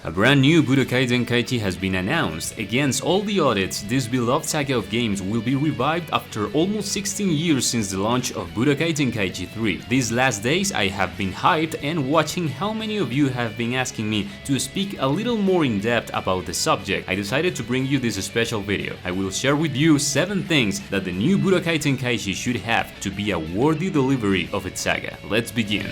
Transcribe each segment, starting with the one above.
A brand new Budokai Tenkaichi has been announced. Against all the odds, this beloved saga of games will be revived after almost 16 years since the launch of Budokai Tenkaichi 3. These last days I have been hyped and watching how many of you have been asking me to speak a little more in depth about the subject, I decided to bring you this special video. I will share with you 7 things that the new Budokai Tenkaichi should have to be a worthy delivery of its saga. Let's begin.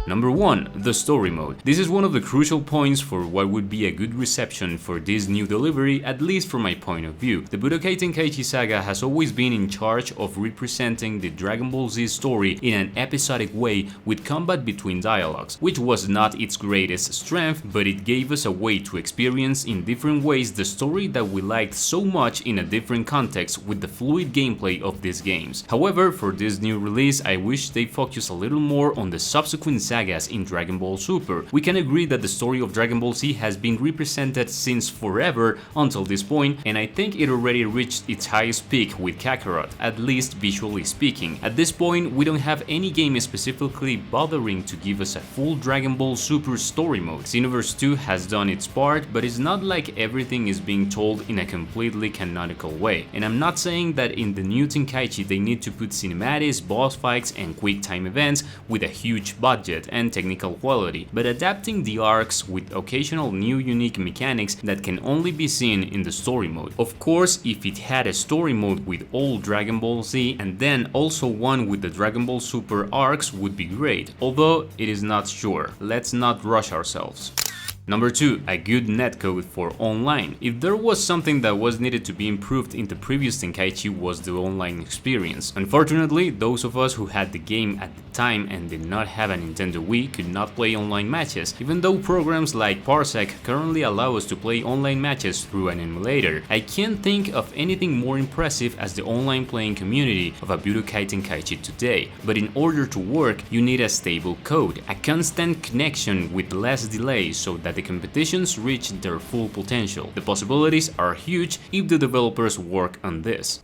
Number 1. The story mode. This is one of the crucial points for what would be a good reception for this new delivery, at least from my point of view. The Budokai Tenkaichi saga has always been in charge of representing the Dragon Ball Z story in an episodic way with combat between dialogues, which was not its greatest strength, but it gave us a way to experience in different ways the story that we liked so much in a different context with the fluid gameplay of these games. However, for this new release, I wish they focus a little more on the subsequent sagas in Dragon Ball Super. We can agree that the story of Dragon Ball Z has been represented since forever until this point, and I think it already reached its highest peak with Kakarot, at least visually speaking. At this point, we don't have any game specifically bothering to give us a full Dragon Ball Super story mode. Xenoverse 2 has done its part, but it's not like everything is being told in a completely canonical way. And I'm not saying that in the new Tenkaichi they need to put cinematics, boss fights, and quick time events with a huge budget and technical quality, but adapting the arcs with occasional new unique mechanics that can only be seen in the story mode. Of course, if it had a story mode with all Dragon Ball Z and then also one with the Dragon Ball Super arcs would be great, although it is not sure. Let's not rush ourselves. Number 2. A good netcode for online. If there was something that was needed to be improved in the previous Tenkaichi was the online experience. Unfortunately, those of us who had the game at the time and did not have a Nintendo Wii could not play online matches, even though programs like Parsec currently allow us to play online matches through an emulator. I can't think of anything more impressive as the online playing community of a Budokai Tenkaichi today, but in order to work, you need a stable code, a constant connection with less delay so that the competitions reach their full potential. The possibilities are huge if the developers work on this.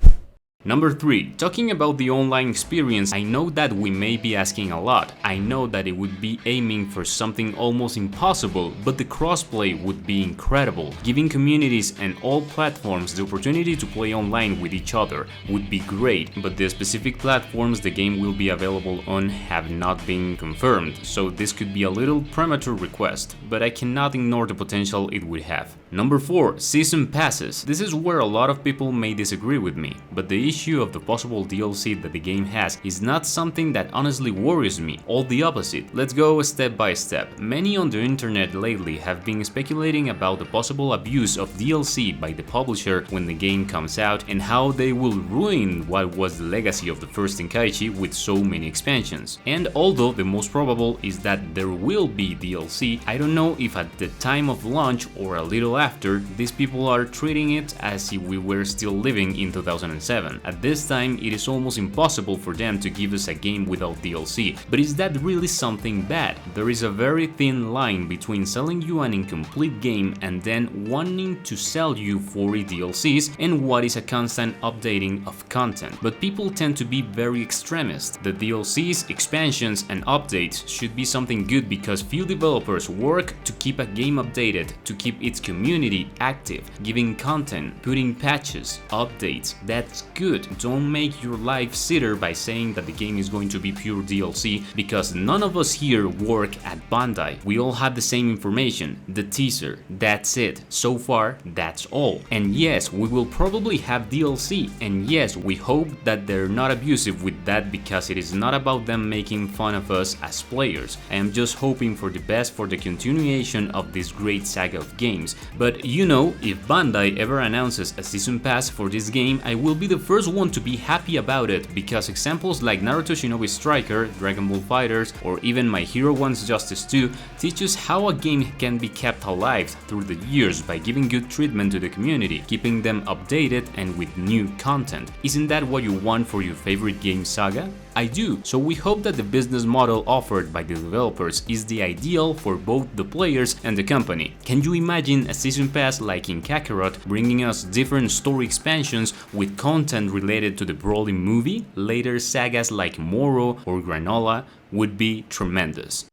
Number 3. Talking about the online experience, I know that we may be asking a lot. I know that it would be aiming for something almost impossible, but the crossplay would be incredible. Giving communities and all platforms the opportunity to play online with each other would be great, but the specific platforms the game will be available on have not been confirmed, so this could be a little premature request, but I cannot ignore the potential it would have. Number 4. Season passes. This is where a lot of people may disagree with me, but the issue of the possible DLC that the game has is not something that honestly worries me, all the opposite. Let's go step by step. Many on the internet lately have been speculating about the possible abuse of DLC by the publisher when the game comes out and how they will ruin what was the legacy of the first Tenkaichi with so many expansions. And although the most probable is that there will be DLC, I don't know if at the time of launch or a little after, these people are treating it as if we were still living in 2007. At this time, it is almost impossible for them to give us a game without DLC, but is that really something bad? There is a very thin line between selling you an incomplete game and then wanting to sell you 40 DLCs and what is a constant updating of content. But people tend to be very extremist. The DLCs, expansions, and updates should be something good because few developers work to keep a game updated, to keep its community active, giving content, putting patches, updates. That's good. Don't make your life sitter by saying that the game is going to be pure DLC, because none of us here work at Bandai. We all have the same information, the teaser, that's it. So far, that's all. And yes, we will probably have DLC, and yes, we hope that they're not abusive with that because it is not about them making fun of us as players. I am just hoping for the best for the continuation of this great saga of games. But you know, if Bandai ever announces a season pass for this game, I will be the first one to be happy about it, because examples like Naruto Shinobi Striker, Dragon Ball FighterZ, or even My Hero One's Justice 2 teach us how a game can be kept alive through the years by giving good treatment to the community, keeping them updated and with new content. Isn't that what you want for your favorite game saga? I do, so we hope that the business model offered by the developers is the ideal for both the players and the company. Can you imagine a season pass like in Kakarot bringing us different story expansions with content related to the Broly movie? Later sagas like Moro or Granola would be tremendous.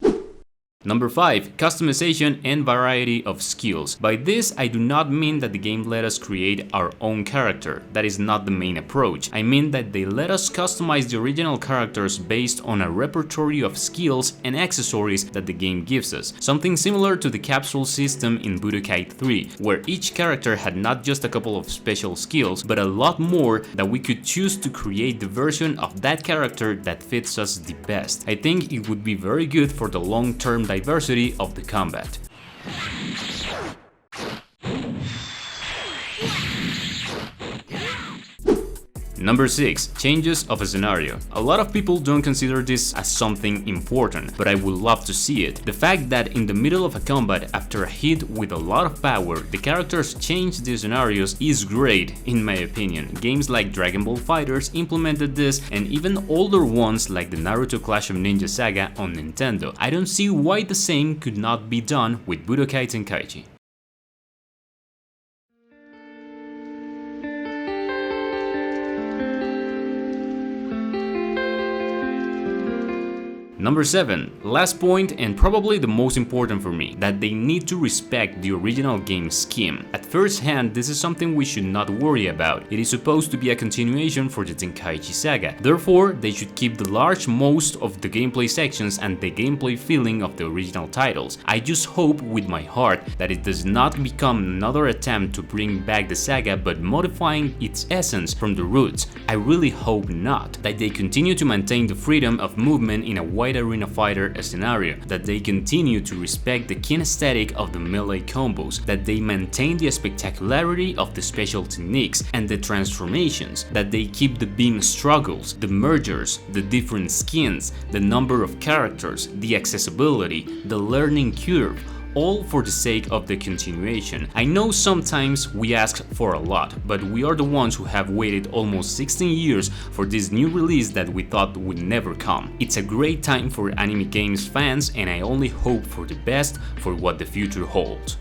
Number 5. Customization and variety of skills. By this, I do not mean that the game let us create our own character. That is not the main approach. I mean that they let us customize the original characters based on a repertoire of skills and accessories that the game gives us. Something similar to the capsule system in Budokai 3, where each character had not just a couple of special skills, but a lot more that we could choose to create the version of that character that fits us the best. I think it would be very good for the long-term diversity of the combat. Number 6. Changes of a scenario. A lot of people don't consider this as something important, but I would love to see it. The fact that in the middle of a combat, after a hit with a lot of power, the characters change the scenarios is great, in my opinion. Games like Dragon Ball FighterZ implemented this, and even older ones like the Naruto Clash of Ninja Saga on Nintendo. I don't see why the same could not be done with Budokai Tenkaichi. Number 7. Last point, and probably the most important for me, that they need to respect the original game scheme. At first hand, this is something we should not worry about. It is supposed to be a continuation for the Tenkaichi saga. Therefore, they should keep the large most of the gameplay sections and the gameplay feeling of the original titles. I just hope with my heart that it does not become another attempt to bring back the saga but modifying its essence from the roots. I really hope not. That they continue to maintain the freedom of movement in a wide arena fighter scenario, that they continue to respect the kinesthetic of the melee combos, that they maintain the spectacularity of the special techniques and the transformations, that they keep the beam struggles, the mergers, the different skins, the number of characters, the accessibility, the learning curve, all for the sake of the continuation. I know sometimes we ask for a lot, but we are the ones who have waited almost 16 years for this new release that we thought would never come. It's a great time for anime games fans, and I only hope for the best for what the future holds.